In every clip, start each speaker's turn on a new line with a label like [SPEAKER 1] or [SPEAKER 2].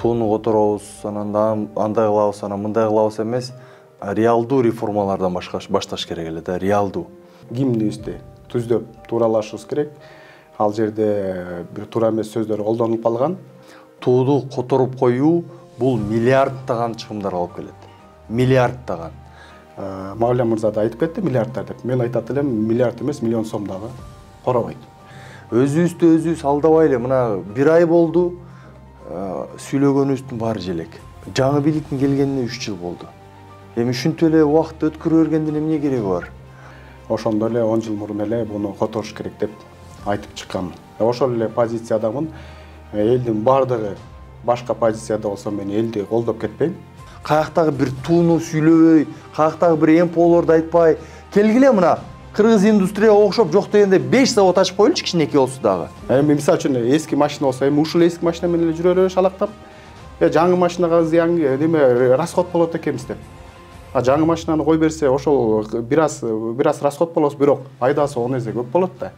[SPEAKER 1] тууну которобуз, анан андай кылабыз, анан мындай кылабыз эмес, реалдуу реформалардан башташ керек эле да, реалдуу.
[SPEAKER 2] Гимнибизди түздөп тууралашыбыз керек. Ал жерде бир туура эмес сөздөр колдонулуп калган.
[SPEAKER 1] Тууду которуп коюу бул миллиарддаган чыгымдар алып келет. Миллиарддаган.
[SPEAKER 2] Мавлям мырза да айтып кетти миллиарддар деп. Мен айтат элем миллиард эмес, миллион сом дагы коробойт.
[SPEAKER 1] Өзүбүздү өзүбүз алдабай эле, мына бир ай болду, сүйлөгөнүбүздүн баары желек. Жаңы бийликтин келгенине 3 жыл болду. Эми ушинтип эле убакыт өткөрө бергендин эмне кереги бар?
[SPEAKER 2] Ошондо эле 10 жыл мурун эле буну которуш керек деп айтып чыкканмын. Ошол эле позициядамын. Элдин бардыгы башка позицияда болсо мен элди колдоп кетпейм.
[SPEAKER 1] Каяктагы бир тууну сүйлөбөй, каяктагы бир МПОлорду айтпай, келгиле мына кыргыз индустрияга окшоп жок дегенде 5 завод ачып коелучу, кичинекей болсо дагы.
[SPEAKER 2] Эми мисалы үчүн эски машина болсо, эми ушул эски машина менен эле жүрө беребиз шалактап. Жаңы машинага зыян неме расход болот экенбиз деп. Жаңы машинаны кой берсе, ошол бир аз расход болот, бирок пайдасы 10 эсе көп болот да.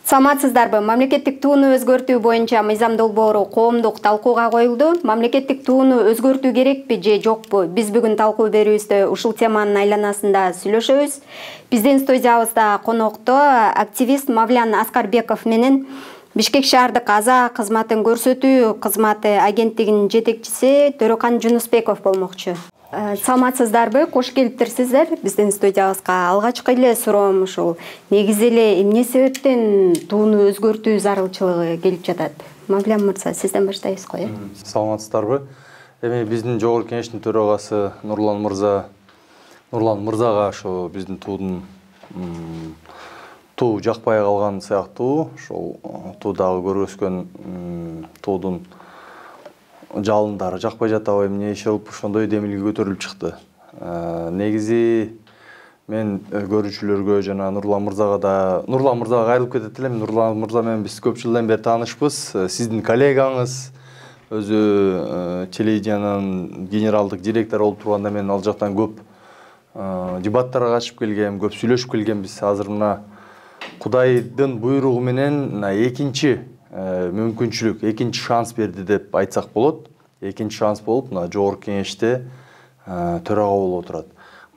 [SPEAKER 3] Саламатсыздарбы? Мамлекеттик тууну өзгөртүү боюнча мыйзам долбоору коомдук талкууга коюлду. Мамлекеттик тууну өзгөртүү керекпи же жокпу? Биз бүгүн талкуу берүүбүздө ушул теманын айланасында сүйлөшөбүз. Биздин студиябызда конокто активист Мавлян Аскарбеков менен Бишкек шаардык аза кызматын көрсөтүү кызматы агенттигинин жетекчиси Төрөкан Жунусбеков болмокчу. Саламатсыздарбы? Кош келиптирсиздер биздин студиябызга. Алгачкы эле суроом ушул. Негизи эле эмне себептен тууну өзгөртүү зарылчылыгы келип жатат? Мавлян мырза, сизден баштайбыз го,
[SPEAKER 1] Саламатсыздарбы? Эми биздин жогорку кеңештин төрагасы Нурлан мырзага ошо биздин туу жакпай калган сыяктуу, ошол туудагы көргөзгөн туудун жалындары жакпай жатабы, эмне иш болуп ошондой демилге көтөрүлүп чыкты. Негизи мен көрүүчүлөргө жана Нурлан мырзага кайрылып кетет элем. Нурлан мырза менен биз көп жылдан бери таанышпыз. Сиздин коллегаңыз, өзү телевидениянын генералдык директору болуп турганда мен ал жактан көп дебаттарга катышып келгем, көп сүйлөшүп келгенбиз. Азыр мына Кудайдын буйругу менен экинчи мүмкүнчүлүк, экинчи шанс берди деп айтсак болот. Экинчи шанс болуп, мына жогорку кеңеште төрага болуп отурат.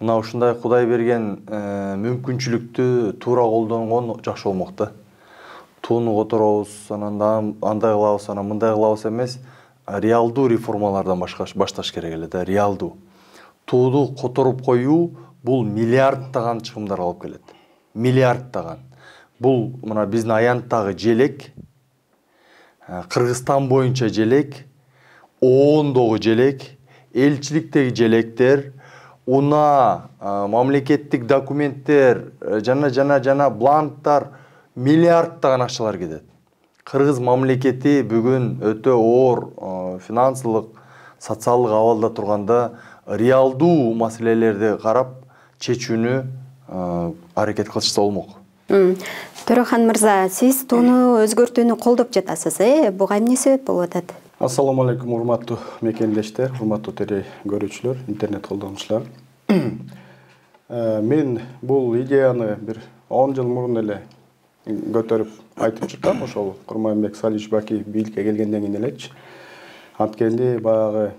[SPEAKER 1] Мына ушундай Кудай берген мүмкүнчүлүктү туура колдонгон жакшы болмок да. Тууну которобуз, анан андай кылабыз, анан мындай кылабыз эмес, реалдуу реформалардан башташ керек эле да, реалдуу. Тууду которуп коюу бул миллиарддаган чыгымдар алып келет. Миллиарддаган. Бул мына биздин аянттагы желек, Кыргызстан боюнча желек, оондогу желек, элчиликтеги желектер, мамлекеттик документтер, жана бланктар, миллиарддаган акчалар кетет. Кыргыз мамлекети бүгүн өтө оор финансылык, социалдык абалда турганда реалдуу маселелерди карап чечүүнү аракет кылышса болмок.
[SPEAKER 3] Төрөкан мырза, сиз тууну өзгөртүүнү колдоп жатасыз, буга эмне себеп болуп атат?
[SPEAKER 2] Ассаламу алейкум, урматтуу мекендештер, урматтуу теле көрүүчүлөр, интернет колдонуучулар. Мен бул идеяны бир 10 жыл мурун эле көтөрүп айтып чыккам, ошол Курманбек Салишбаки бийликке келгенден кийин элечи. Анткенде баягы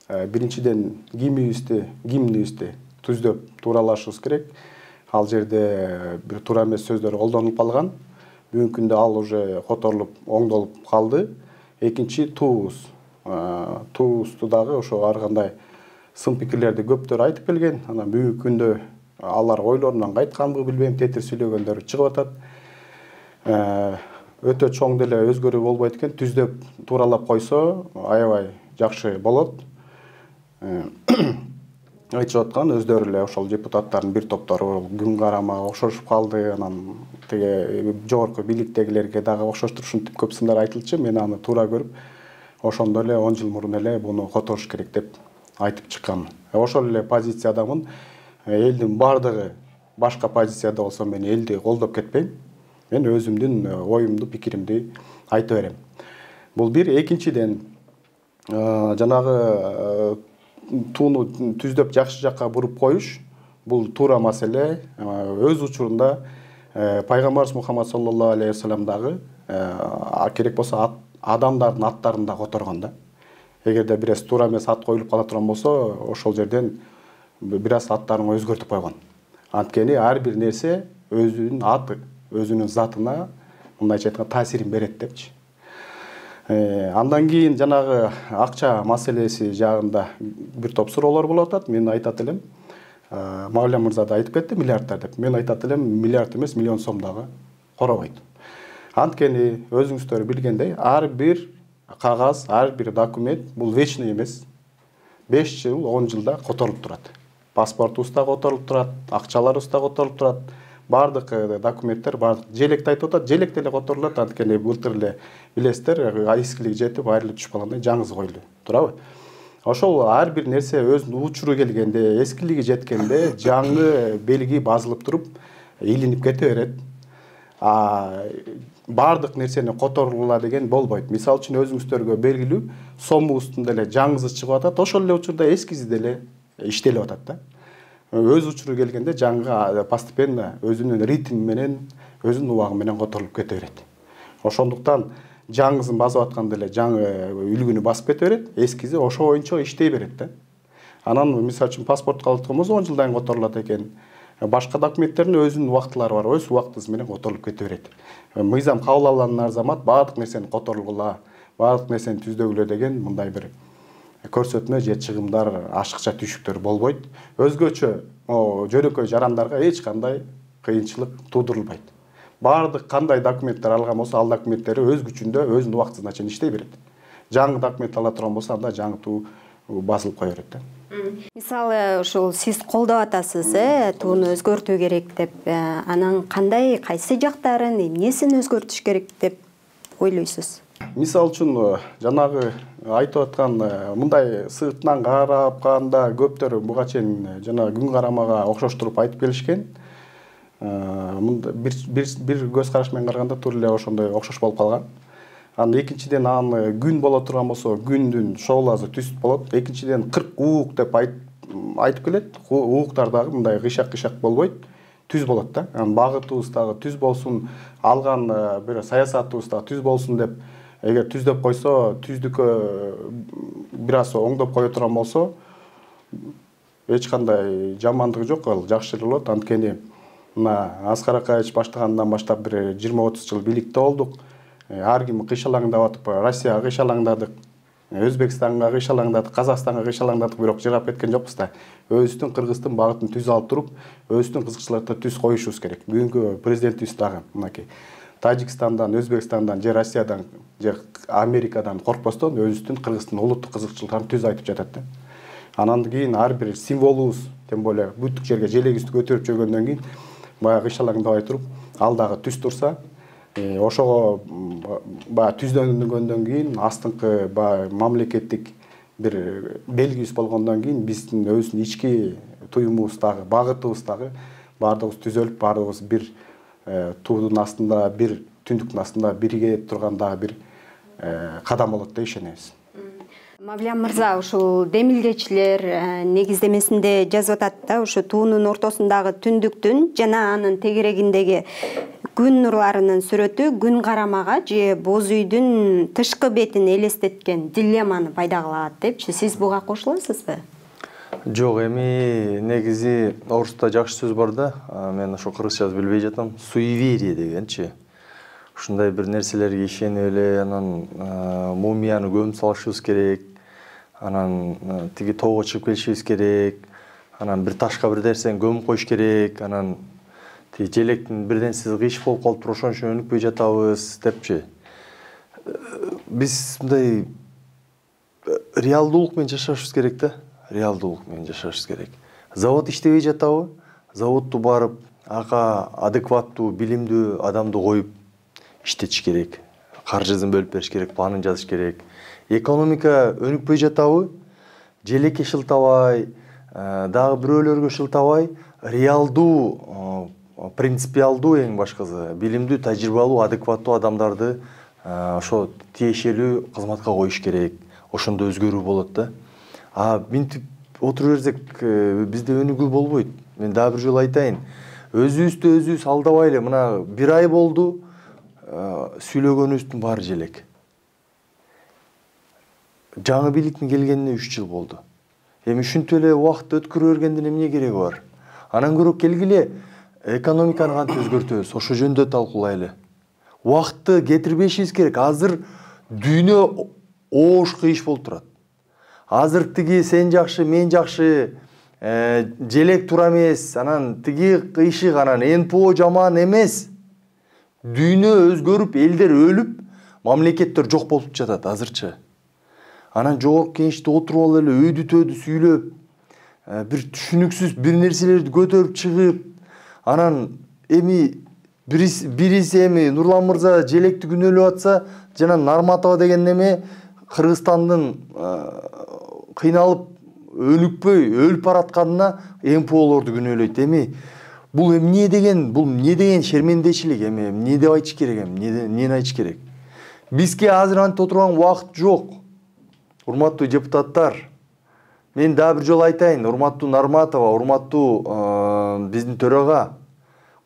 [SPEAKER 2] биринчиден гимнибизди түздөп тууралашыбыз керек. Ал жерде бир туура эмес сөздөр колдонулуп калган. Бүгүнкү күндө ал уже которулуп, оңдолуп калды. Экинчи туубузду дагы ошо ар кандай сын пикирлерди көптөр айтып келген. Анан бүгүнкү күндө алар ойлорунан кайтканбы билбейм, тетир сүйлөгөндөр чыгып атат. Өтө чоң деле өзгөрүү болбойт экен. Түздөп тууралап койсо аябай жакшы болот. Айтып аткан өздөрү эле ошол депутаттардын бир топтору күн карама окшошуп калды, анан тиги жогорку бийликтегилерге дагы окшоштур ушинтип көп сындар айтылчу. Мен аны туура көрүп, ошондо эле 10 жыл мурун эле буну которуш керек деп айтып чыкканмын. Ошол эле позициядамын. Элдин бардыгы башка позицияда болсо мен элди колдоп кетпейм. Мен өзүмдүн оюмду, пикиримди айта берем. Бул бир. Экинчиден жанагы тууну түздөп жакшы жакка буруп коюш, бул туура маселе. Өз учурунда пайгамбарыбыз Мухаммад саллаллаху алейхи вассалам дагы керек болсо адамдардын аттарын да которгон да. Эгерде бир эс туура эмес ат коюлуп кала турган болсо, ошол жерден бир аз аттарын өзгөртүп койгон. Анткени ар бир нерсе өзүнүн аты, өзүнүн затына мындайча айтканда таасирин берет депчи. Андан кийин жанагы акча маселеси жагында бир топ суроолор болуп атат. Мен айтат элем, Мавлям мырза да айтып кетти миллиардтар деп. Мен айтат элем, миллиард эмес, миллион сом дагы коробойт. Анткени өзүңүздөр билгендей, ар бир кагаз, ар бир документ бул вечный эмес. 5 жыл, 10 жылда которулуп турат. Паспортубуз да которулуп турат, акчаларыбыз да которулуп турат. Бардык документтер, бардык желекти айтып атат, желек деле которулат. Анткени былтыр эле билесиздер, эскилик жетип, айрылып түшүп калганда жаңысы коюлду. Турабы? Ошол ар бир нерсе өзүнүн учуру келгенде, эскилиги жеткенде жаңы белги базылып туруп, илинип кете берет. Бардык нерсени которгула деген болбойт. Мисалы үчүн өзүңүздөргө белгилүү сомубуздун деле жаңысы чыгып атат, ошол эле учурда эскиси деле иштелип атат да. Өз учуру келгенде жаңы постепенно өзүнүн ритми менен, өзүнүн убагы менен которулуп кете берет. Ошондуктан жаңысын басып атканда эле жаңы үлгүнү басып кете берет, эскиси ошо боюнча иштей берет да. Анан мисалы үчүн паспорт алып аткан болсо 10 жылдан кийин которулат экен. Башка документтердин өзүнүн убактылары бар, өз убактысы менен которулуп кете берет. Мыйзам кабыл алынган замат бардык нерсени которгула, бардык нерсени түздөгүлө деген мындай бир көрсөтмө же чыгымдар, ашыкча түйшүктөр болбойт. Өзгөчө жөнөкөй жарандарга эч кандай кыйынчылык туудурулбайт. Бардык кандай документтер алган болсо, ал документтери өз күчүндө, өзүнүн убактысына чейин иштей берет. Жаңы документ ала турган болсо, анда жаңы басылып кое берет да.
[SPEAKER 3] Мисалы, ушул сиз колдоп атасыз, тууну өзгөртүү керек деп, анан кандай, кайсы жактарын, эмнесин өзгөртүш керек деп ойлойсуз?
[SPEAKER 2] Мисалы үчүн жанагы айтып аткан мындай сыртынан карап калганда көптөр буга чейин жана күн карамага окшоштуруп айтып келишкен. Бир көз караш менен караганда туура эле ошондой окшош болуп калган. Анан экинчиден күн боло турган болсо, күндүн шоуласы түз болот. Экинчиден 40 уук деп айтып келет. Ууктар дагы мындай кыйшак болбойт, түз болот да. Анан багытыбыз дагы түз болсун, алган бир саясатыбыз дагы түз болсун деп, эгер түз деп койсо, түздүккө бир аз оңдоп кое турган болсо, эч кандай жамандыгы жок, ал жакшы эле болот. Анткени мына Аскар Акаевич баштагандан баштап бир 20-30 жыл бийликте болдук. Ар ким кыйшалаңдап атып, Россияга кыйшалаңдадык, Өзбекстанга кыйшалаңдадык, Казакстанга кыйшалаңдадык, бирок жырап кеткен жокпуз да. Өзүбүздүн Кыргыздын багытын түз алып туруп, өзүбүздүн кызыкчылыкта түз коюшубуз керек. Бүгүнкү президентибиз дагы мынакей Тажикстандан, Өзбекстандан, же Россиядан, же Америкадан коркпостон өзүбүздүн Кыргыздын улуттук кызыкчылыктарын түз айтып жатат да. Анан кийин ар бир символубуз, тем более бүттүк жерге желегибизди көтөрүп жүргөндөн кийин баягы кыйшалаңдабай туруп, ал дагы түз турса, ошого баягы түздөнгөндөн кийин астыңкы мамлекеттик бир белгибиз болгондон кийин биздин өзүнүн ички туюмубуз дагы, багытыбыз дагы баардыгыбыз түзөлүп, баардыгыбыз бир туудун астында, бир түндүктүн астында бирге турган дагы бир кадам болот деп ишенебиз.
[SPEAKER 3] Мавлям мырза, ушул демилгечилер негиздемесинде жазып атат да, ушу туунун ортосундагы түндүктүн жана анын тегерегиндеги күн нурларынын сүрөтү күн карамага же боз үйдүн тышкы бетин элестеткен дилемманы пайда кылат депчи. Сиз буга кошуласызбы?
[SPEAKER 1] Жок, эми негизи орусча жакшы сөз бар да, мен ошо кыргызчасы билбей жатам, суеверие дегенчи. Ушундай бир нерселерге ишенип эле, анан мумияны көмүп салышыбыз керек, анан тиги тоого чыгып келишибиз керек, анан бир ташка бир нерсени көмүп коюш керек, анан тиги желектин бирденсиз кыйыш болуп калыптыр, ошон үчүн өнүкпөй жатабыз депчи. Биз мындай реалдуулук менен жашашыбыз керек да, реалдуулук менен жашашыбыз керек. Завод иштебей жатабы, заводду барып, ага адекваттуу, билимдүү адамды коюп иштетиш керек, каржысын бөлүп бериш керек, планын жазыш керек. Экономика өнүкпөй жатабы, желекке шылтабай, дагы бирөөлөргө шылтабай, реалдуу, принципиалдуу эң башкысы, билимдүү, тажрыйбалуу, адекваттуу адамдарды ошо тиешелүү кызматка коюш керек. Ошондо өзгөрүү болот да. Минтип отура берсек, бизде өнүгүү болбойт. Мен дагы бир жолу айтайын. Өзүбүздү өзүбүз алдабайлы. Мына бир ай болду, сүйлөгөнүбүздүн баары желек. Жаңы бийликтин келгенине 3 жыл болду. Эми ушинтип эле убакыт өткөрө бергендин эмне кереги бар? Анан көрө келгиле экономиканы кантип өзгөртөбүз, ошо жөнүндө талкуулайлы. Убакытты кетирбешибиз керек. Азыр дүйнө оош кыйыш болуп турат. Азыр тиги сен жакшы, мен жакшы, желек туура эмес, анан тиги кыйшык, анан НПО жаман эмес. Дүйнө өзгөрүп, элдер өлүп, мамлекеттер жок болуп жатат азырчы. Анан жогорку кеңеште отуруп алып эле өйдү-төйдү сүйлөп, бир түшүнүксүз бир нерселерди көтөрүп чыгып, анан эми бириси эми Нурлан мырза желекти күнөөлөп атса, жана Нарматова деген неме Кыргызстандын кыйналып өнүкпөй өлүп баратканына МПОлорду күнөөлөйт. Эми бул эмне деген шермендечилик, эми эмне деп айтыш керек, эмнени айтыш керек? Бизге азыр антип отурган убакыт жок. Урматтуу депутаттар, мен дагы бир жолу айтайын, урматтуу Нарматова, урматтуу биздин төрага,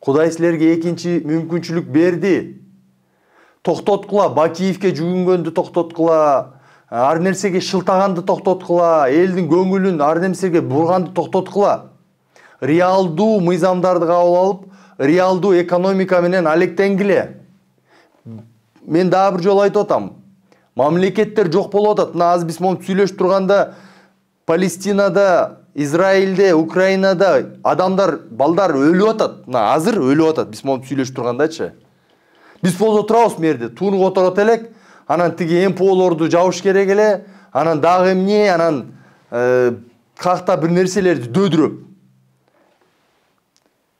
[SPEAKER 1] Кудай силерге экинчи мүмкүнчүлүк берди. Токтоткула, Бакиевке жүгүнгөндү токтоткула, ар нерсеге шылтаганды токтоткула, элдин көңүлүн ар нерсеге бурганды токтоткула. Реалдуу мыйзамдарды кабыл алып, реалдуу экономика менен алектенгиле. Мен дагы бир жолу айтып атам. Мамлекеттер жок болуп атат. Мына азыр биз монтип сүйлөшүп турганда Палестинада, Израилде, Украинада адамдар, балдар өлүп атат. Мына азыр өлүп атат биз монтип сүйлөшүп тургандачы. Биз болсо турабыз мерде, тунук отурат элек, анан тиги МПОлорду жабыш керек эле, анан дагы эмне, анан какта бир нерселерди дөдүрөп.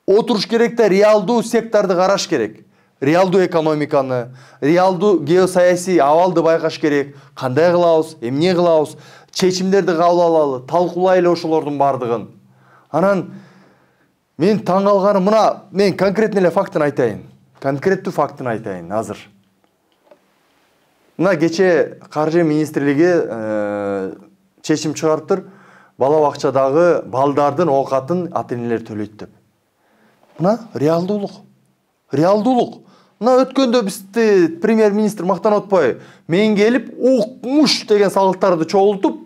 [SPEAKER 1] Отуруш керек да реалдуу секторду караш керек. Реалдуу экономиканы, реалдуу геосаясий абалды байкаш керек. Кандай кылабыз, эмне кылабыз, чечимдерди кабыл алалы, талкуулайлы ошолордун бардыгын. Анан мен таң калганым, мына мен конкретный эле фактын айтайын. Конкреттүү фактын айтайын азыр. Мына кече Каржы министрлиги чечим чыгарыптыр, бала бакчадагы балдардын оокатын ата-энелер төлөйт деп. Мына реалдуулук. Реалдуулук. Мына өткөндө бизди премьер-министр мактанып атпайбы? Мен келип укмуш деген салыктарды чогултуп,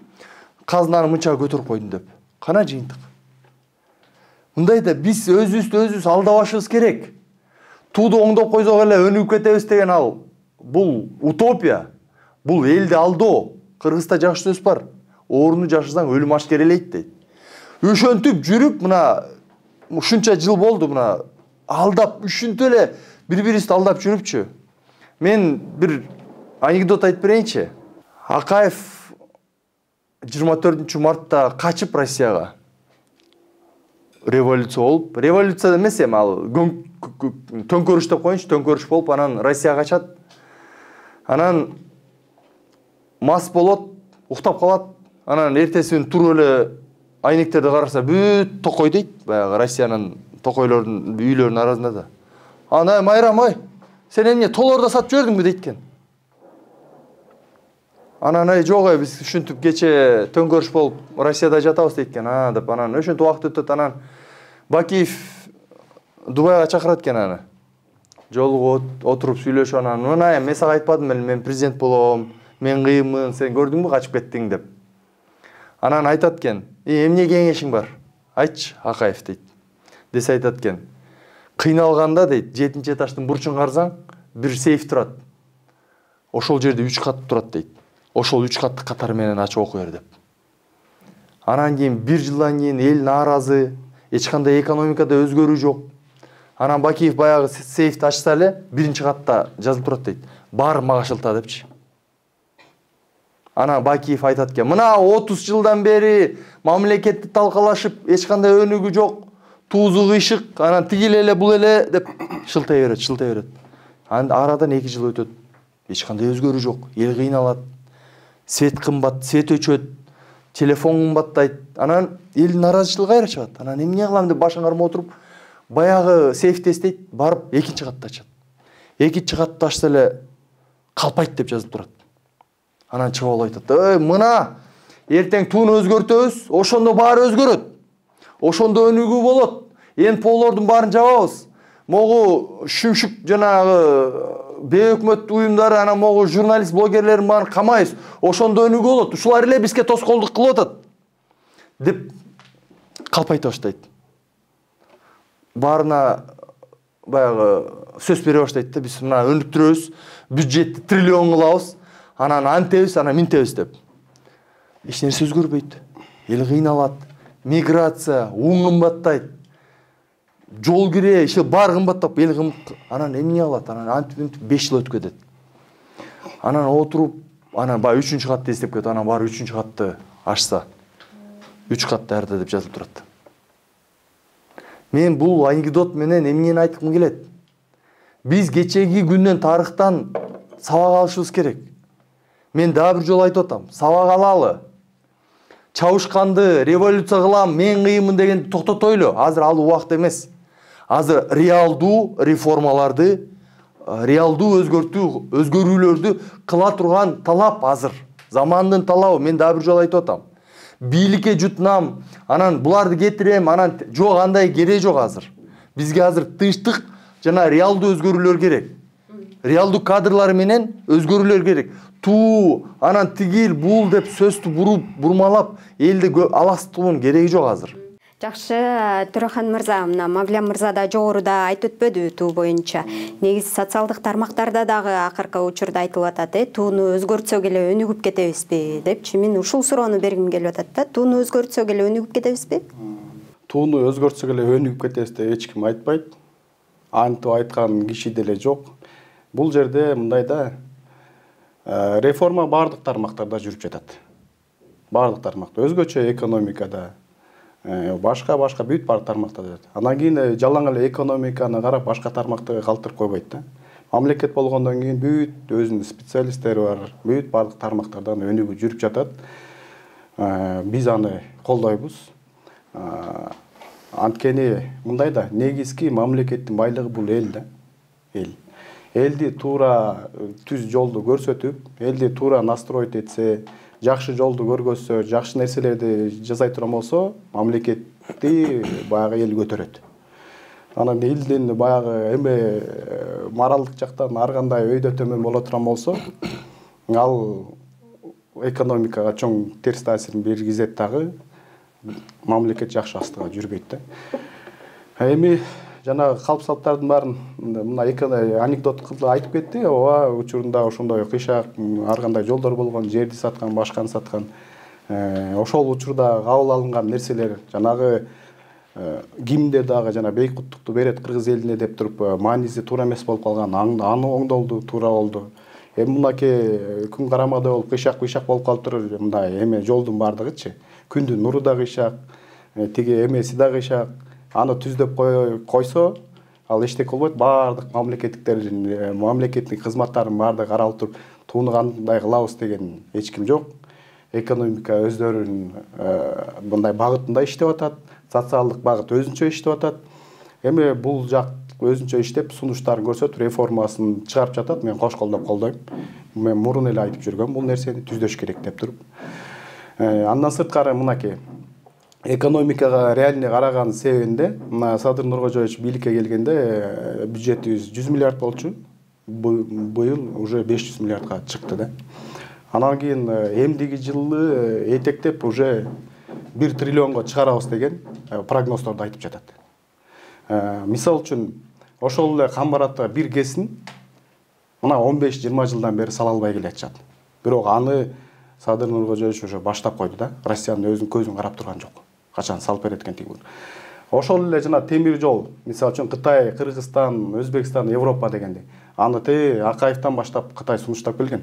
[SPEAKER 1] казынаны мынча көтөрүп койдум деп. Кана жыйынтык. Мындайда биз өзүбүздү алдабашыбыз керек. Тууду оңдоп койсок эле өнүгүп кетебиз деген ал. Бул утопия. Бул элди алдоо. Кыргызда жакшы сөз бар. Орунду жашырсаң өлүм ашкерелейт дейт. Ошентип жүрүп, мына ушунча жыл болду, мына алдап, ушинтип эле бири-бирибизди алдап жүрүпчү. Мен бир анекдот айтып берейинчи. Акаев 24 мартта качып Россияга. Революция болуп, революция эмес эми ал төңкөрүш деп коюнчу, төңкөрүш болуп, анан Россияга качат. Анан мас болот, уктап калат. Анан эртеси күнү туруп эле айнектерди караса, бүт токой дейт, баягы Россиянын токойлордун үйлөрүнүн арасында да. Ана Майрам, ой, сен эмне толорда сатып жибердиңби дейт экен. Анан жок, биз ушинтип кече төңкөрүш болуп Россияда жатабыз дейт экен. Деп анан ошентип убакыт өтөт, анан Бакиев Дубайга чакырат экен аны. Жолугуп отуруп сүйлөшүп, анан мына мен сага айтпадым беле, мен президент болом, мен кыйынмын, сен көрдүңбү качып кеттиң деп. Анан айтат экен, эмне кеңешиң бар? Айтчы, Акаев дейт. Десе айтат экен, кыйналганда дейт, 7-чи этаждын бурчун карасаң, бир сейф турат. Ошол жерде 3 кат турат дейт. Ошол 3 катты катары менен ачып окуй бер деп. Анан кийин 1 жылдан кийин эл нааразы, эч кандай экономикада өзгөрүү жок. Анан Бакиев баягы сейфти ачса эле, 1-чи катта жазылып турат дейт. Баары мага шылта депчи. Анан Бакиев айтат экен, мына 30 жылдан бери мамлекетти талкалашып, эч кандай өнүгүү жок, туузу кыйшык, анан тигил эле бул эле деп шылтай берет. Анан арадан 2 жыл өтөт. Эч кандай өзгөрүү жок. Эл кыйналат. Свет кымбат, свет өчөт, телефон кымбаттайт. Анан эл наразычылыгы кайра чыгат. Анан эмне кылам деп башын кармап отуруп, баягы сейфти эстейт, барып 2-чи катты ачат. 2-чи катты ачса эле калпайт деп жазылып турат. Анан чыгып алып айтат, ой, мына эртең тууну өзгөртөбүз, ошондо баары өзгөрөт. Ошондо өнүгүү болот. НПОлордун баарын жабабыз. Могу шүмшүк жанагы бейөкмөт уюмдары анан могу журналист блогерлерин баарын камайбыз, ошондо өнүгүү болот, ушулар эле бизге тоскоолдук кылып атат деп калп айта баштайт. Баарына баягы сөз бере баштайт да, биз мына өнүктүрөбүз, бюджетти триллион кылабыз, анан антебиз, анан минтебиз деп. Эч нерсе өзгөрбөйт. Эл кыйналат, миграция, un кымбаттайт. Жол кире, иши бар кымбаттап, эл анан эмне кылат? Анан антип 5 жыл өтүп кетет. Анан отуруп, анан баягы 3-чү катты эстеп кетип, анан баары 3-чү катты ачса, 3 катты арда деп жазылып турат. Мен бул анекдот менен эмнени айткым келет? Биз кечеги күндөн тарыхтан сабак алышыбыз керек. Мен дагы бир жолу айтып атам, сабак алалы. Чабышканды революция кылам, мен кыйынмын дегенди токтотойлу. Азыр ал убакыт эмес. Азыр реалдуу реформаларды, реалдуу өзгөрүүлөрдү кыла турган талап азыр. Замандын талабы. Мен дагы бир жолу айтып атам. Бийликке жутнам, анан буларды кетирем, анан жок, андай кереги жок азыр. Бизге азыр тынчтык жана реалдуу өзгөрүүлөр керек. Реалдуу кадрлар менен өзгөрүүлөр керек. Анан тигил, бул деп сөздү бурмалап, элди аластыруунун кереги жок азыр.
[SPEAKER 3] Жакшы, Төрехан мырза, мына Мавлям мырза да жогоруда айтып өтпөдү туу боюнча. Негизи социалдык тармактарда дагы акыркы учурда айтылып атат, тууну өзгөртсөк эле өнүгүп кетебизби депчи. Мен ушул суроону бергим келип атат да. Тууну өзгөртсөк эле өнүгүп кетебизби?
[SPEAKER 2] Тууну өзгөртсөк эле өнүгүп кетебиз деп эч ким айтпайт. Антип айткан киши деле жок. Бул жерде мындай да, реформа бардык тармактарда жүрүп жатат. Бардык тармакта, өзгөчө экономикада, башка бүт бар тармактарда. Анан кийин жалаң эле экономиканы карап башка тармактарга калтырып койбойт да. Мамлекет болгондон кийин бүт өзүнүн специалисттери бар, бүт бардык тармактардан өнүгүү жүрүп жатат. Биз аны колдойбуз. Анткени мындай да, негизги мамлекеттин байлыгы бул эл да. Элди туура түз жолду көрсөтүп, элди туура настроить этсе, жакшы жолду көргөзсө, жакшы нерселерди жасай турган болсо, мамлекетти баягы эл көтөрөт. Анан элдин баягы эме моралдык жактан ар кандай өйдө төмөн боло турган болсо, ал экономикага чоң терс таасирин бергизет дагы, мамлекет жакшы астыга жүрбөйт да. Эми жана калп-салттардын баарын мына анекдот кылып айтып кетти. Ооба, учурунда ошондой кыйшак, ар кандай жолдор болгон, жерди саткан, башканы саткан. Ошол учурда кабыл алынган нерселер жанагы кимде дагы жана бейкуттукту берет кыргыз элине деп туруп мааниси туура эмес болуп калган, аны оңдолду, туура болду. Мынакей күн карамада болуп кыйшак болуп калыптыр, мындай эме жолдун бардыгычы. Күндүн нуру да кыйшак, тиги эмеси да кыйшак. Аны түздөп койсо, ал эчтеке болбойт. Бардык мамлекеттин кызматтарын бардыгы каралып туруп, тууну кандай кылабыз деген эч ким жок. Экономика өздөрүнүн мындай багытында иштеп атат, социалдык багыт өзүнчө иштеп атат. Эми бул жак өзүнчө иштеп, сунуштарын көрсөтүп, реформасын чыгарып жатат. Мен кош колдоп колдойм. Мен мурун эле айтып жүргөм, бул нерсени түздөш керек деп туруп. Андан сырткары мынакей экономикага реально караган себебинде, мына Садыр Нуркожоевич бийликке келгенде бюджетибиз 100 миллиард болчу. Быйыл уже 500 миллиардга чыкты да. Анан кийин эмдиги жылы этектеп уже 1 триллионго чыгарабыз деген прогноздорду айтып жатат. Мисал үчүн, ошол эле Камбаратта бир кесин мына 15-20 жылдан бери сала албай келе жатат. Бирок аны Садыр Нуркожоевич уже баштап койду да. Россиянын өзүнүн көзүн карап турган жок. Качан салып берет экен тиги. Ошол эле жана темир жол, мисалы үчүн Кытай, Кыргызстан, Өзбекстан, Европа дегенде, аны Акаевтан баштап Кытай сунуштап келген.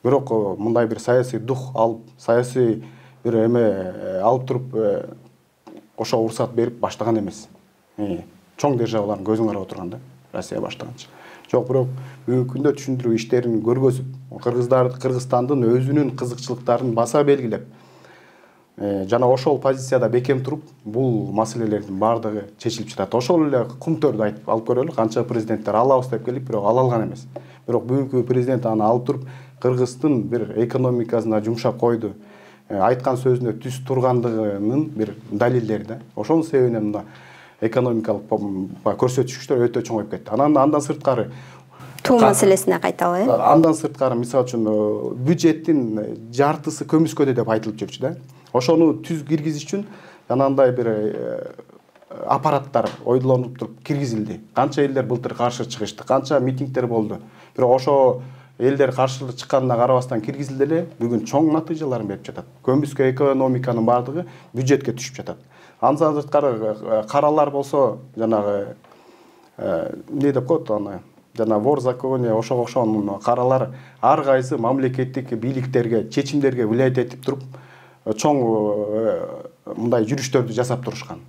[SPEAKER 2] Бирок мындай бир саясий дух алып, саясий бир эме алып туруп, ошо уруксат берип баштаган эмес. Чоң державалардын көзүн карап отурган да, Россия баштаганчы. Жок, бирок бүгүнкү күндө түшүндүрүү иштерин көргөзүп, Кыргызстандын өзүнүн кызыкчылыктарын баса белгилеп, жана ошол позицияда бекем туруп, бул маселелердин бардыгы чечилип жатат. Ошол эле кумтөрдү айтып алып көрөлү, канча президенттер алабыз деп келип, бирок ала алган эмес. Бирок бүгүнкү президент аны алып туруп, Кыргыздын бир экономикасына жумшап койду, айткан сөзүнө түз тургандыгынын бир далилдери да. Ошонун себебинен мына экономикалык көрсөтүштөр өтө чоңоюп кетти. Андан сырткары
[SPEAKER 3] туу маселесине кайталы.
[SPEAKER 2] Андан сырткары мисалы үчүн бюджеттин жартысы көмүскөдө деп айтылып жүрчү да. Ошону түз киргизиш үчүн жанагындай бир аппараттар ойлонуп туруп киргизилди. Канча элдер былтыр каршы чыгышты, канча митингдер болду. Бирок ошо элдер каршы чыкканына карабастан киргизилди эле бүгүн чоң натыйжаларын берип жатат. Көмүскө экономиканын бардыгы бюджетке түшүп жатат. Андан сырткары каралар болсо жанагы эмне деп коет аны, жана вор законе ошого окшогон каралар ар кайсы мамлекеттик бийликтерге, чечимдерге влиять этип туруп чоң мындай жүрүштөрдү жасап турушкан.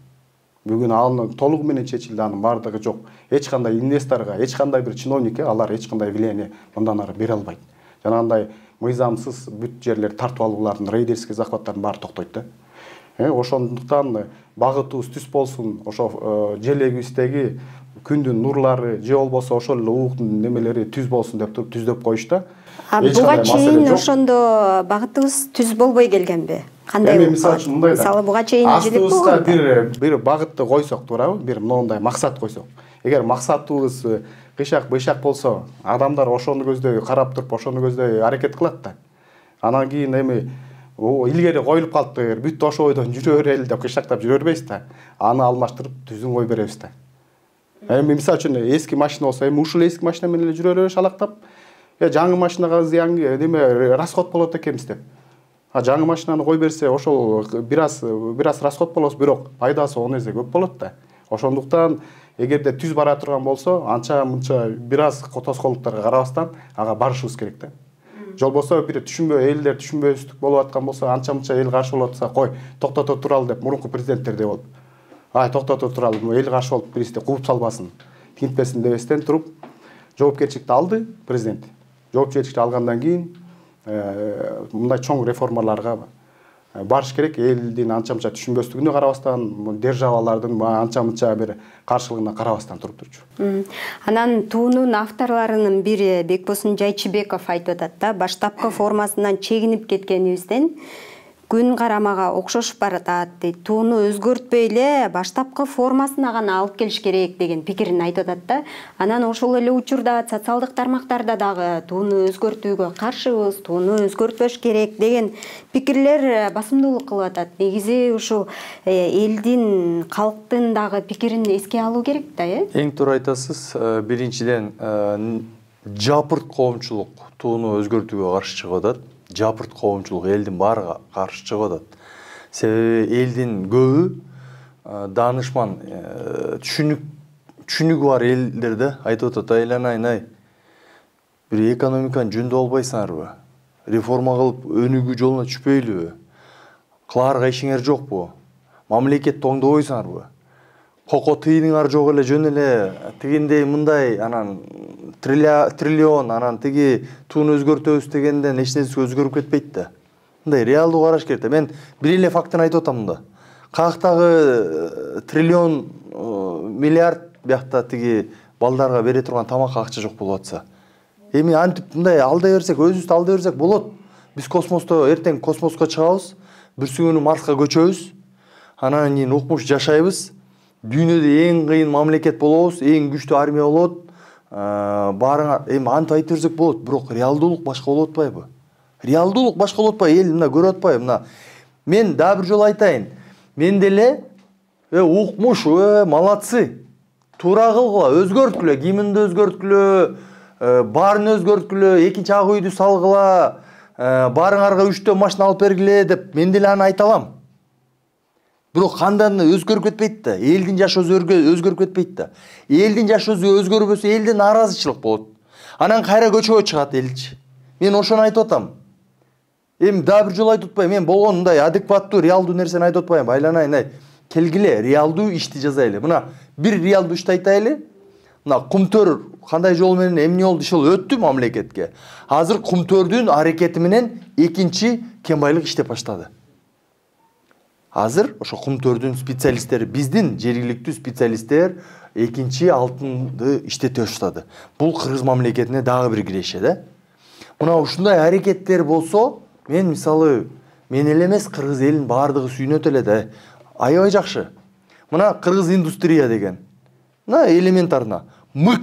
[SPEAKER 2] Бүгүн аны толугу менен чечилди, анын бардыгы жок. Эч кандай инвесторго, эч кандай бир чиновникке алар эч кандай влияние мындан ары бере албайт. Жанагындай мыйзамсыз бүт жерлер тартып алуулардын, рейдерский захваттардын баары токтойт да. Ошондуктан багытыбыз түз болсун, ошо желегибиздеги күндүн нурлары же болбосо ошол эле ууктун немелери түз болсун деп туруп түздөп коюшту.
[SPEAKER 3] Буга чейин ошондо багытыбыз түз болбой келгенби? Кандай?
[SPEAKER 2] Мисалы үчүн мындай да.
[SPEAKER 3] Мисалы буга чейин желек
[SPEAKER 2] болгон. Бир багытты койсок туурабы? Бир моундай максат койсок. Эгер максатыбыз кыйшак-быйшак болсо, адамдар ошону көздөй карап туруп, ошону көздөй аракет кылат да. Анан кийин эми илгери коюлуп калыптыр, бүт ошо ойдон жүрө берели деп кыйшактап жүрө бербейбиз да. Аны алмаштырып түзүн кой беребиз да. Эми мисалы үчүн эски машина болсо, эми ушул эски машина менен эле жүрө беребиз шалактап. Жаңы машинага зыян неме расход болот экенбиз деп. Жаңы машинаны кой берсе, ошол бир аз расход болот, бирок пайдасы 10 эсе көп болот да. Ошондуктан эгерде түз бара турган болсо, анча мынча бир аз тоскоолдуктарга карабастан ага барышыбыз керек да. Жолбосо бир элдер түшүнбөстүк болуп аткан болсо, анча мынча эл каршы болуп атса, кой, токтото туралы деп мурунку президенттерде болуп. Токтото туралы, эл каршы болуп биристи кууп салбасын, тинтпесин дебестен туруп, жоопкерчиликти алды президент. Жоопкерчиликти алгандан кийин мындай чоң реформаларга барыш керек. Элдин анча-мынча түшүнбөстүгүнө карабастан, державалардын анча-мынча бир каршылыгына карабастан туруп турчу.
[SPEAKER 3] Анан туунун авторлорунун бири Бекбосун Жайчыбеков айтып атат да, баштапкы формасынан чегинип кеткенибизден күн карамага окшошуп баратат дейт. Тууну өзгөртпөй эле баштапкы формасына гана алып келиш керек деген пикирин айтып атат да. Анан ошол эле учурда социалдык тармактарда дагы тууну өзгөртүүгө каршыбыз, тууну өзгөртпөш керек деген пикирлер басымдуулук кылып атат. Негизи ушул элдин, калктын дагы пикирин эске алуу керек да,
[SPEAKER 1] Эң туура айтасыз. Биринчиден жапырт коомчулук тууну өзгөртүүгө каршы чыгып атат. Жапырт коомчулук элдин баарыга каршы чыгып атат. Себеби элдин көбү даанышман, түшүнүгү бар элдерде айтып атат, айланайын, бир экономиканы жөндөп албайсыңарбы? Реформа кылып өнүгүү жолуна түшпөйлүбү? Кылаарга ишиңер жокпу? Мамлекетти оңдобойсуңарбы? Кoko тыйыныңар жок эле, жөн эле тигиндей мындай, анан триллион, анан тиги тууну өзгөртөбүз дегенден эч нерсе өзгөрүп кетпейт да. Мындай реалдуу караш керек да. Мен бир эле фактын айтып атам да. Каяктагы триллион, миллиард биякта тиги балдарга бере турган тамакка акча жок болуп атса. Эми антип мындай алдай берсек, өзүбүздү алдай берсек болот. Биз космосто эртең космоско чыгабыз, бүрсү күнү Марска көчөбүз. Анан кийин укмуш жашайбыз. Дүйнөдө эң кыйын мамлекет болобуз, эң күчтүү армия болот. Баарыңа эми антип айтып берсек болот, бирок реалдуулук башка болуп атпайбы? Реалдуулук башка болуп атпайбы? Эл мына көрүп атпайбы? Мына мен дагы бир жолу айтайын. Мен деле укмуш, молодцы. Туура кылгыла, өзгөрткүлө, гимнди өзгөрткүлө, баарын өзгөрткүлө, экинчи ак үйдү салгыла, баарыңарга 3 машина алып бергиле деп мен деле аны айта алам. Бирок кандан өзгөрүп кетпейт да. Элдин жашоосу өзгөрүп кетпейт да. Элдин жашоосу өзгөрбөсө элде нааразычылык болот. Анан кайра көчөгө чыгат элчи. Мен ошону айтып атам. Эми дагы бир жолу айтып атпайм. Мен болгон мындай адекваттуу, реалдуу нерсени айтып атпайм. Айланайын, келгиле, реалдуу ишти жазайлы. Мына бир реалдуу ишти айтайлы. Мына кумтөр кандай жол менен эмне болду, ишол өттү мамлекетке. Азыр кумтөрдүн аракети менен экинчи кен байлык иштеп баштады. Азыр ошо кумтөрдүн специалисттери, биздин жергиликтүү специалисттер экинчи алтынды иштете баштады. Бул Кыргыз мамлекетине дагы бир киреше да. Мына ушундай аракеттер болсо, мен мисалы мен эле эмес, кыргыз элин баардыгы сүйүнөт эле да. Аябай жакшы. Мына кыргыз индустрия деген. Мына элементарно мык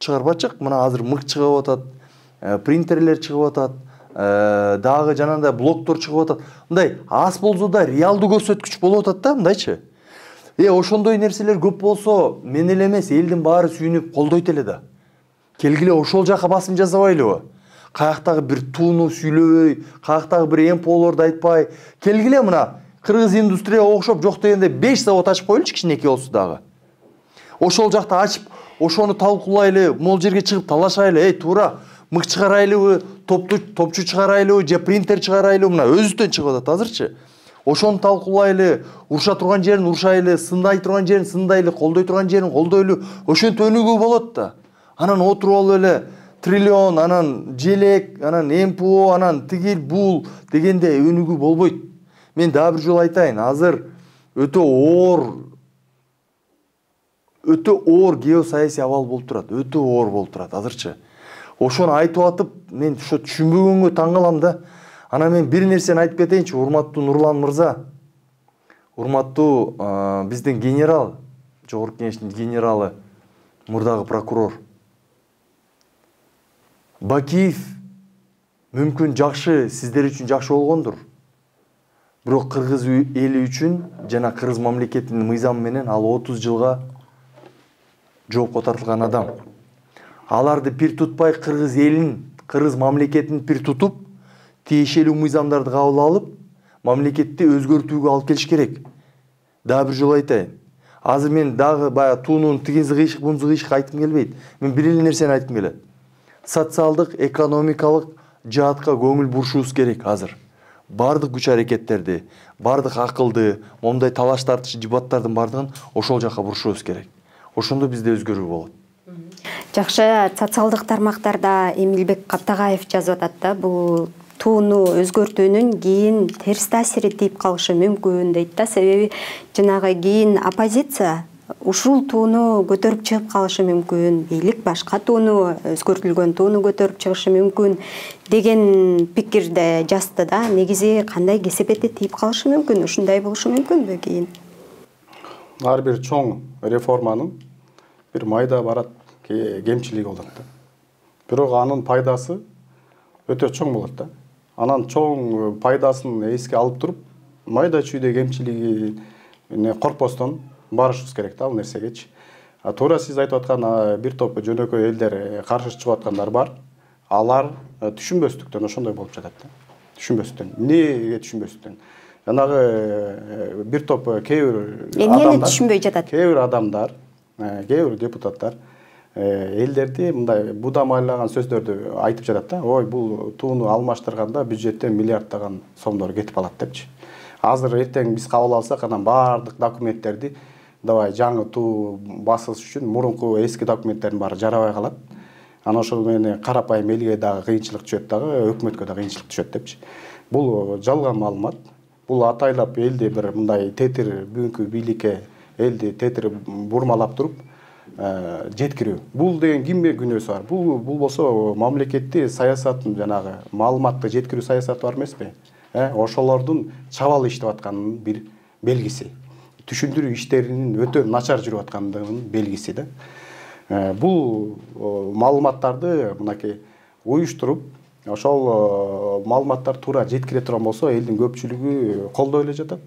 [SPEAKER 1] чыгарбачык. Мына азыр мык чыгып атат, принтерлер чыгып атат, дагы жанагындай блоктор чыгып атат. Мындай аз болсо да реалдуу көрсөткүч болуп атат да, мындайчы. Ошондой нерселер көп болсо, мен эле эмес, элдин баары сүйүнүп колдойт эле да. Келгиле ошол жака басым жасабайлыбы? Каяктагы бир тууну сүйлөбөй, каяктагы бир эмполорду айтпай, келгиле мына кыргыз индустрия окшоп жок дегенде 5 завод ачып коелучу, кичинекей болсо дагы. Ошол жакта ачып, ошону талкуулайлы, могул жерге чыгып талашайлы, туура мык чыгарайлыбы, топчу чыгарайлыбы, же принтер чыгарайлыбы, мына өзүбүздөн чыгып атат азырчы. Ошону талкуулайлы, уруша турган жерин урушайлы, сындай турган жерин сындайлы, колдой турган жерин колдойлу, ошентип өнүгүү болот да. Анан отуруп алып эле триллион, анан желек, анан МПО, анан тигил бул дегенде өнүгүү болбойт. Мен дагы бир жолу айтайын, азыр өтө оор геосаясий абал болуп турат, өтө оор болуп турат азырчы. Ошону айтып атып, мен ошо түшүнбөгөнгө таң калам да. Ана мен бир нерсени айтып кетейинчи, урматтуу Нурлан мырза. Урматтуу биздин генерал, Жогорку Кеңештин генералы, мурдагы прокурор. Бакиев мүмкүн жакшы, сиздер үчүн жакшы болгондур. Бирок кыргыз эли үчүн жана кыргыз мамлекетинин мыйзамы менен ал 30 жылга жоопко тартылган адам. Аларды пир тутпай кыргыз элин, кыргыз мамлекетин пир тутуп, тиешелүү мыйзамдарды кабыл алып, мамлекетти өзгөртүүгө алып келиш керек. Дагы бир жолу айтайын. Азыр мен дагы баягы туунун тигинзи кыйшык, бунзу кыйшык айткым келбейт. Мен бир эле нерсени айткым келет. Социалдык, экономикалык жаатка көңүл бурушубуз керек азыр. Бардык күч аракеттерди, бардык акылды, момундай талаш тартыш дебаттардын бардыгын ошол жака бурушубуз керек. Ошондо бизде өзгөрүү болот.
[SPEAKER 3] Жакшы, социалдык тармактарда Эмилбек Каптагаев жазып атат да, бул тууну өзгөртүүнүн кийин терс таасири тийип калышы мүмкүн дейт да. Себеби жанагы кийин оппозиция ушул тууну көтөрүп чыгып калышы мүмкүн, бийлик башка тууну, өзгөртүлгөн тууну көтөрүп чыгышы мүмкүн деген пикирде жазды да. Негизи кандай кесепети тийип калышы мүмкүн, ушундай болушу мүмкүнбү кийин?
[SPEAKER 2] Ар бир чоң реформанын бир майда барат кемчилиги болот да. Бирок анын пайдасы өтө чоң болот да. Анан чоң пайдасын эске алып туруп, майда чүйдө кемчилиги коркпостон барышыбыз керек да ал нерсегечи. Туура сиз айтып аткан бир топ жөнөкөй элдер каршы чыгып аткандар бар. Алар түшүнбөстүктөн ошондой болуп жатат да. Түшүнбөстүктөн. Эмнеге түшүнбөстүктөн? Жанагы бир топ кээ бир
[SPEAKER 3] эмнени түшүнбөй жатат?
[SPEAKER 2] Кээ бир адамдар, кээ бир депутаттар элдерди мындай будамайлаган сөздөрдү айтып жатат да. Ой, бул тууну алмаштырганда бюджеттен миллиарддаган сомдор кетип калат депчи. Азыр эртең биз кабыл алсак, анан баардык документтерди давай жаңы туу басылыш үчүн мурунку эски документтердин баары жарабай калат. Анан ошол менен карапайым элге дагы кыйынчылык түшөт дагы, өкмөткө да кыйынчылык түшөт депчи. Бул жалган маалымат. Бул атайлап элди бир мындай тетир бүгүнкү бийликке элди тетир бурмалап туруп жеткирүү. Бул деген кимге күнөөсү бар? Бул болсо мамлекетти саясатын жанагы маалыматты жеткирүү саясаты бар эмеспи? Ошолордун чабалы иштеп атканынын бир белгиси. Түшүндүрүү иштеринин өтө начар жүрүп аткандыгынын белгиси да. Бул маалыматтарды мынакей уюштуруп, ошол маалыматтар туура жеткире турган болсо, элдин көпчүлүгү колдой эле жатат.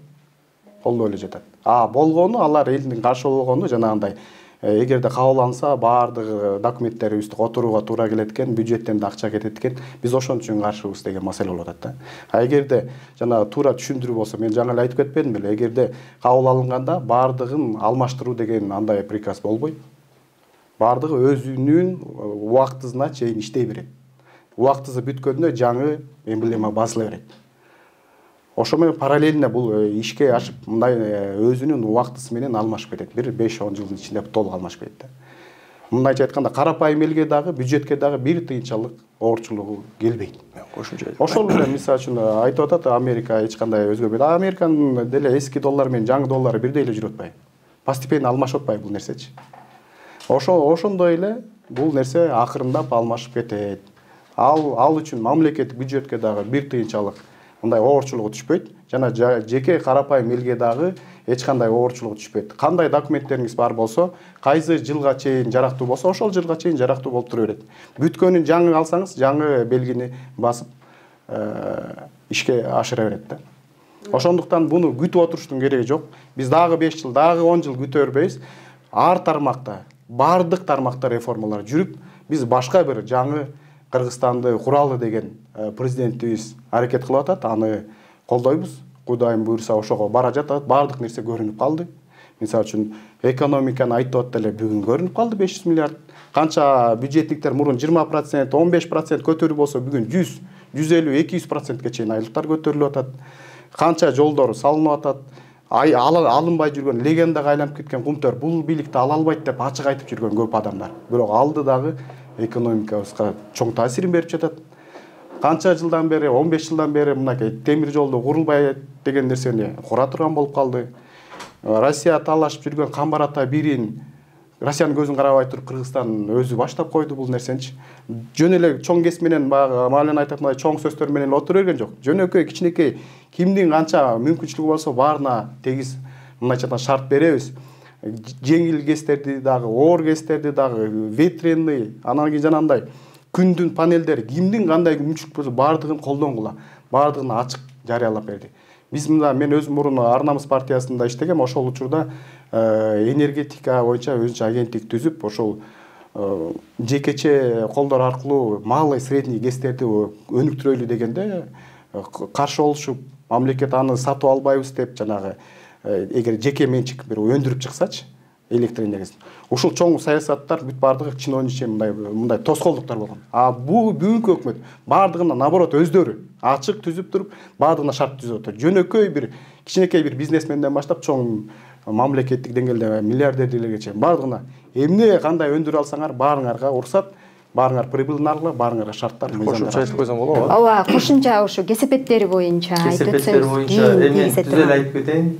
[SPEAKER 2] Болгону алар элдин каршы болгону жанагындай эгерде кабыл алынса баардык документтерибизди которууга туура келет экен, бюджеттен да акча кетет экен, биз ошон үчүн каршыбыз деген маселе болуп атат да. Эгерде жанагы туура түшүндүрүү болсо, мен жаңы эле айтып кетпедим беле, эгерде кабыл алынганда баардыгын алмаштыруу деген андай приказ болбойт. Баардыгы өзүнүн убактысына чейин иштей берет. Убактысы бүткөндө жаңы эмблема басыла берет. Ошо менен параллельно бул ишке ашып, мындай өзүнүн убактысы менен алмашып кетет. Бир 5-10 жылдын ичинде толук алмашып кетет да. Мындайча айтканда, карапайым элге дагы, бюджетке дагы бир тыйынчалык оорчулугу келбейт. Ошол менен мисалы үчүн айтып атат, Америка эч кандай өзгөрбөйт. Американын деле эски доллар менен жаңы доллары бирдей эле жүрүп атпайбы? Постепенно алмашып атпайбы бул нерсечи? Ошондой эле бул нерсе акырындап алмашып кетет. Ал үчүн мамлекеттик бюджетке дагы бир тыйынчалык мындай оорчулугу түшпөйт. Жана жеке карапайым элге дагы эч кандай оорчулук түшпөйт. Кандай документтериңиз бар болсо, кайсы жылга чейин жарактуу болсо, ошол жылга чейин жарактуу болуп тура берет. Бүткөнүн жаңы алсаңыз, жаңы белгини басып ишке ашыра берет да. Ошондуктан буну күтүп отуруштун кереги жок. Биз дагы 5 жыл, дагы 10 жыл күтө бербейбиз. Ар тармакта, бардык тармакта реформалар жүрүп, биз башка бир жаңы Кыргызстанды куралы деген президентибиз аракет кылып атат. Аны колдойбуз. Кудайым буйрса ошого бара жатат. Бардык нерсе көрүнүп калды. Мисалы үчүн экономиканы айтып атат эле, бүгүн көрүнүп калды 500 миллиард. Канча бюджеттиктер мурун 20%, 15% көтөрүү болсо, бүгүн 100, 150, 200%ке чейин айлыктар көтөрүлүп атат. Канча жолдор салынып атат. Алынбай жүргөн, легендага айланып кеткен кумтөр бул бийликти ала албайт деп ачык айтып жүргөн көп адамдар. Бирок алды дагы экономикабызга чоң таасирин берип жатат. Канча жылдан бери, 15 жылдан бери мынакей темир жолду курулбай деген нерсени кура турган болуп калды. Россия талашып жүргөн Камбар ата бирин Россиянын көзүн карабай туруп Кыргызстан өзү баштап койду бул нерсеничи. Жөн эле чоң кес менен маален айтаткандай чоң сөздөр менен отура берген жок. Жөнөкөй кичинекей кимдин канча мүмкүнчүлүгү болсо баарына тегиз мындайча шарт беребиз. Жеңил кестерди дагы, оор кестерди дагы, ветренный, анан кийин жанагындай күндүн панелдери кимдин кандай мүмкүнчүлүк болсо баардыгын колдонгула, баардыгын ачык жарыялап берди. Биз мында мен өзүм мурун Ар намыс партиясында иштегем, ошол учурда энергетика боюнча өзүнчө агенттик түзүп, ошол жекече колдор аркылуу малый средний кестерди өнүктүрөлү дегенде каршы болушуп, мамлекет аны сатып албайбыз деп жанагы эгер жеке менчик бир өндүрүп чыксачы электр энергиясын. Ушул чоң саясаттар бүт бардыгы чиновниче мындай тоскоолдуктар болгон. Бүгүнкү өкмөт бардыгына наоборот өздөрү ачык түзүп туруп, бардыгына шарт түзүп отур. Жөнөкөй бир кичинекей бир бизнесменден баштап чоң мамлекеттик деңгээлде миллиардерлерге чейин бардыгына эмне кандай өндүрө алсаңар баарыңарга уруксат, баарыңар прибылын алгыла, баарыңарга шарттар
[SPEAKER 1] кошумча айтып койсоң болобу?
[SPEAKER 3] Ооба, кошумча ушу кесепеттери боюнча айтып өтсөңүз.
[SPEAKER 1] Кесепеттери боюнча эми түзөл айтып кетейин.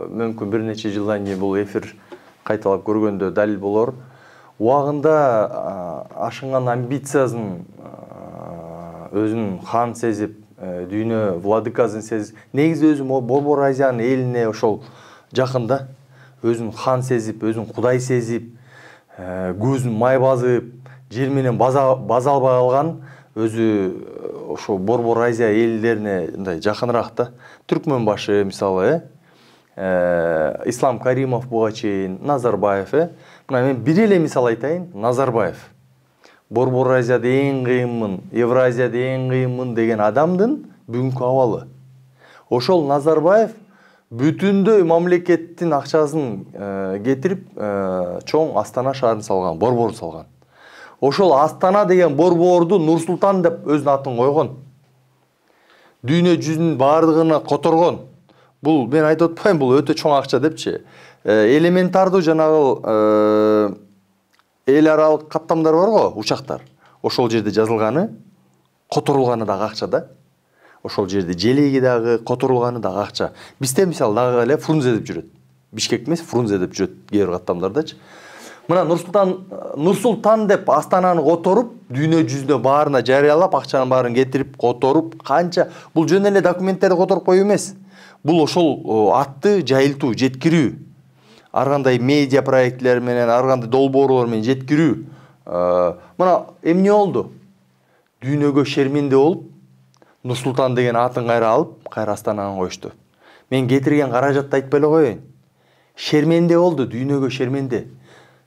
[SPEAKER 1] Мүмкүн бир нече жылдан кийин бул эфир кайталап көргөндө далил болор. Убагында ашынган амбициясын өзүн хан сезип, дүйнө владыкасын сезип, негизи өзүм Борбор Азиянын элине ошол жакында өзүн хан сезип, өзүн кудай сезип, көзүн май басып, жер менен база албай калган өзү ошо Борбор Азия элдерине мындай жакыныраак да. Түркмөнбашы мисалы, Ислам Каримов буга чейин, Назарбаев, мына мен бир эле мисал айтайын, Назарбаев. Борбор Азияда эң кыйынмын, Евразияда эң кыйынмын деген адамдын бүгүнкү абалы. Ошол Назарбаев бүтүндөй мамлекеттин акчасын кетирип, чоң Астана шаарын салган, борбор салган. Ошол Астана деген борборду Нур-Султан деп өзүнүн атын койгон. Дүйнө жүзүнүн бардыгына которгон. Бул мен айтып атпайм, бул өтө чоң акча депчи. Элементардуу жанагы эл аралык каттамдар бар го, учактар. Ошол жерде жазылганы, которулганы дагы акча да. Ошол жерде желеги дагы, которулганы дагы акча. Бизде мисалы дагы эле Фрунзе деп жүрөт. Бишкек эмес, Фрунзе деп жүрөт кээ бир каттамдардачы. Мына Нур-Султан деп Астананы которуп, дүйнө жүзүнө баарына жарыялап, акчанын баарын кетирип, которуп, канча бул жөн эле документтерди которуп коюу эмес. Бул ошол атты жайылтуу, жеткирүү. Ар кандай медиа проектлер менен, ар кандай долбоорлор менен жеткирүү. Мына эмне болду? Дүйнөгө шерменде болуп, Нур-Султан деген атын кайра алып, кайра Астананы коюшту. Мен кетирген каражатты айтпай эле коеюн. Шерменде болду, дүйнөгө шерменде.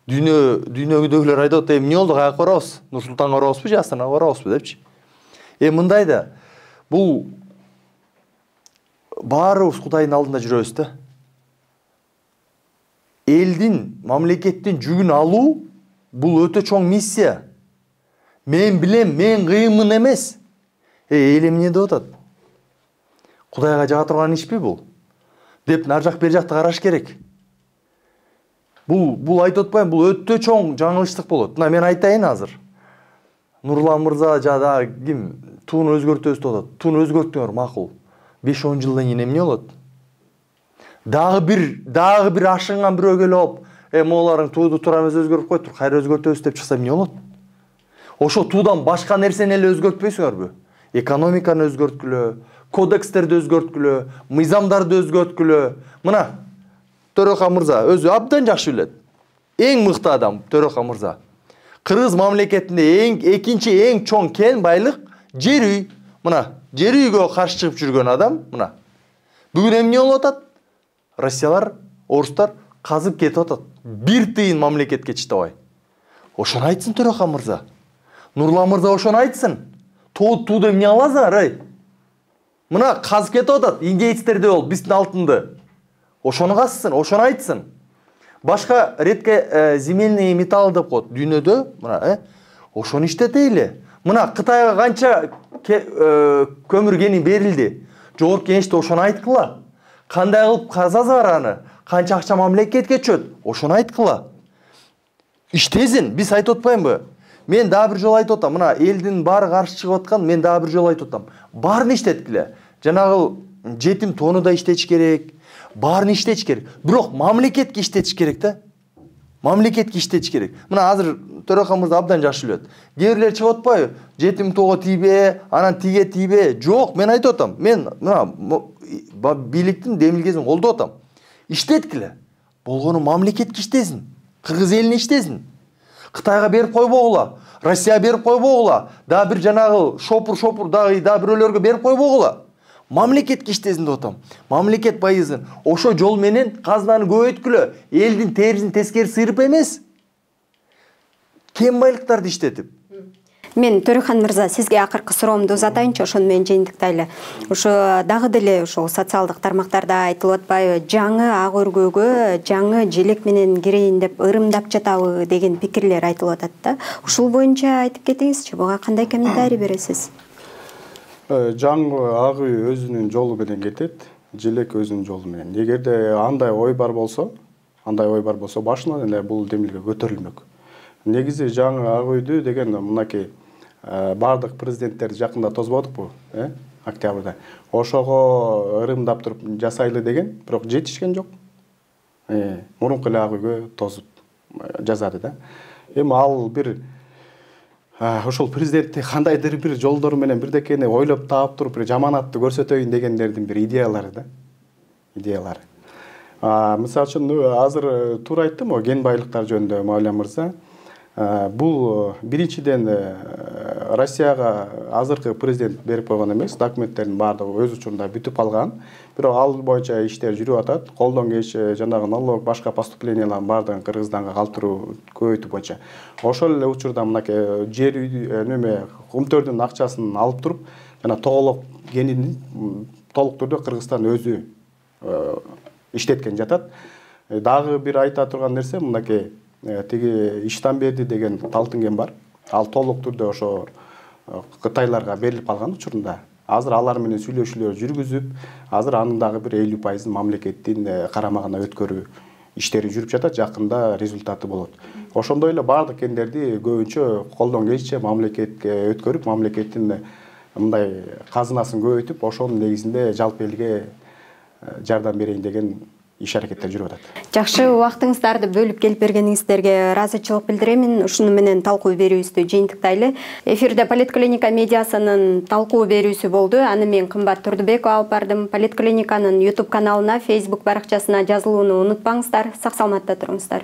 [SPEAKER 1] Дүйнөгүдөгүлөр айтат, эмне болду, каяка барабыз? Нур-Султанга барабызбы же Астанага барабызбы депчи. Мындай да, бул баарыбыз Кудайдын алдында жүрөбүз да. Элдин, мамлекеттин жүгүн алуу бул өтө чоң миссия. Мен билем, мен кыйынмын эмес. Эл эмне деп атат? Кудайга жага турган ишпи бул? Деп нар жак бер жакты караш керек. Бул айтып атпайм, бул өтө чоң жаңылыштык болот. Мына мен айтайын азыр. Нурлан мырза жада ким тууну өзгөртөбүз деп атат. Тууну өзгөртүңөр, макул. 5-10 жылдан кийин эмне болот? Дагы бир ашынган бирөө келип алып, могуларың тууду тура эмес өзгөрүп койтур, кайра өзгөртөбүз деп чыкса эмне болот? Ошо туудан башка нерсени эле өзгөртпөйсүңөрбү? Экономиканы өзгөрткүлө, кодекстерди өзгөрткүлө, мыйзамдарды өзгөрткүлө. Мына Төрехан мырза өзү абдан жакшы билет. Эң мыкты адам Төрехан мырза. Кыргыз мамлекетинде экинчи эң чоң кен байлык жер үй. Мына жер үйгө каршы чыгып жүргөн адам, мына. Бүгүн эмне болуп атат? Россиялар, орустар казып кетип атат. Бир тыйын мамлекетке чыдабай. Ошону айтсын Төрехан мырза. Нурлан мырза ошону айтсын. Тууду эмне аласыңар, ай? Мына казып кетип атат. Индейцтерде болуп биздин алтынды. Ошону казсын, ошону айтсын. Башка редко земельные металлы деп коет дүйнөдө, мына, ошону иштетейли. Мына Кытайга канча көмүр кени берилди. Жогорку Кеңеште ошону айткыла. Кандай кылып казасыңар аны? Канча акча мамлекетке чөт? Ошону айткыла. Иштесин, биз айтып атпаймынбы? Мен дагы бир жолу айтып атам. Мына элдин баары каршы чыгып аткан, мен дагы бир жолу айтып атам. Баарын иштеткиле. Жанагы жетим тону да иштетиш керек. Баарын иштетиш керек. Бирок мамлекетке иштетиш керек да. Мамлекетке иштетиш керек. Мына азыр Төрехан мырза абдан жакшы билет. Кээ бирлер чыгып атпайбы? Жетим тоого тийбе, анан тиге тийбе. Жок, мен айтып атам. Мен мына бийликтин демилгесин колдоп атам. Иштеткиле. Болгону мамлекетке иштесин. Кыргыз элине иштесин. Кытайга берип койбогула. Россия берип койбогула. Дагы бир жанагы шопур дагы бирөөлөргө берип койбогула. Мамлекетке иштесин деп атам. Мамлекет байысын. Ошо жол менен казынаны көбөйткүлө. Элдин терисин тескери сыйрып эмес. Кен байлыктарды иштетип.
[SPEAKER 3] Мен Төрехан мырза сизге акыркы суроомду узатайынчы, ошону менен жыйынтыктайлы. Ошо дагы деле ошол социалдык тармактарда айтылып атпайбы, жаңы ак өргөгө жаңы желек менен кирейин деп ырымдап жатабы деген пикирлер айтылып атат да. Ушул боюнча айтып кетиңизчи, буга кандай комментарий бересиз?
[SPEAKER 2] Жаңы ак үй өзүнүн жолу менен кетет, желек өзүнүн жолу менен. Эгерде андай ой бар болсо, башынан эле бул демилге көтөрүлмөк. Негизи жаңы ак үйдү деген мынакей бардык президенттерди жакында тозбодукпу, октябрда. Ошого ырымдап туруп жасайлы деген, бирок жетишкен жок. Мурунку эле ак үйгө тозуп жазады да. Эми ал бир ошол президентти кандайдыр бир жолдору менен бирдекени ойлоп таап туруп бир жаманатты көрсөтөйүн дегендердин бир идеялары да. Идеялары. Мисалы үчүн азыр туура айттым го кен байлыктар жөнүндө Мавлян мырза. Бул биринчиден Россияга азыркы президент берип койгон эмес, документтердин баардыгы өз учурунда бүтүп калган. Бирок ал боюнча иштер жүрүп атат. Колдон келиши жанагы налог башка поступлениялардын баардыгын Кыргызстанга калтыруу көбөйтүү боюнча. Ошол эле учурда мынакей жер неме кумтөрдүн акчасын алып туруп, жана тоголок кенин толук түрдө Кыргызстан өзү иштеткен жатат. Дагы бир айта турган нерсе мынакей тиги Иштанберди деген талтын кен бар. Ал толук түрдө ошо Кытайларга берилип калган учурунда. Азыр алар менен сүйлөшүүлөр жүргүзүп, азыр анын дагы бир 50% мамлекеттин карамагына өткөрүү иштери жүрүп жатат. Жакында результаты болот. Ошондой эле бардык кендерди көбүнчө колдон келишинче мамлекетке өткөрүп, мамлекеттин мындай казынасын көбөйтүп, ошонун негизинде жалпы элге жардам берейин деген иш-аракеттер жүрүп атат.
[SPEAKER 3] Жакшы, убактыңыздарды бөлүп келип бергениңиздерге ыраазычылык билдиремин. Ушуну менен талкуу берүүбүздү жыйынтыктайлы. Эфирде Политклиника медиасынын талкуу берүүсү болду. Аны мен Кымбат Турдубекова алып бардым. Политклиниканын YouTube каналына, Facebook баракчасына жазылууну унутпаңыздар. Сак саламатта туруңуздар.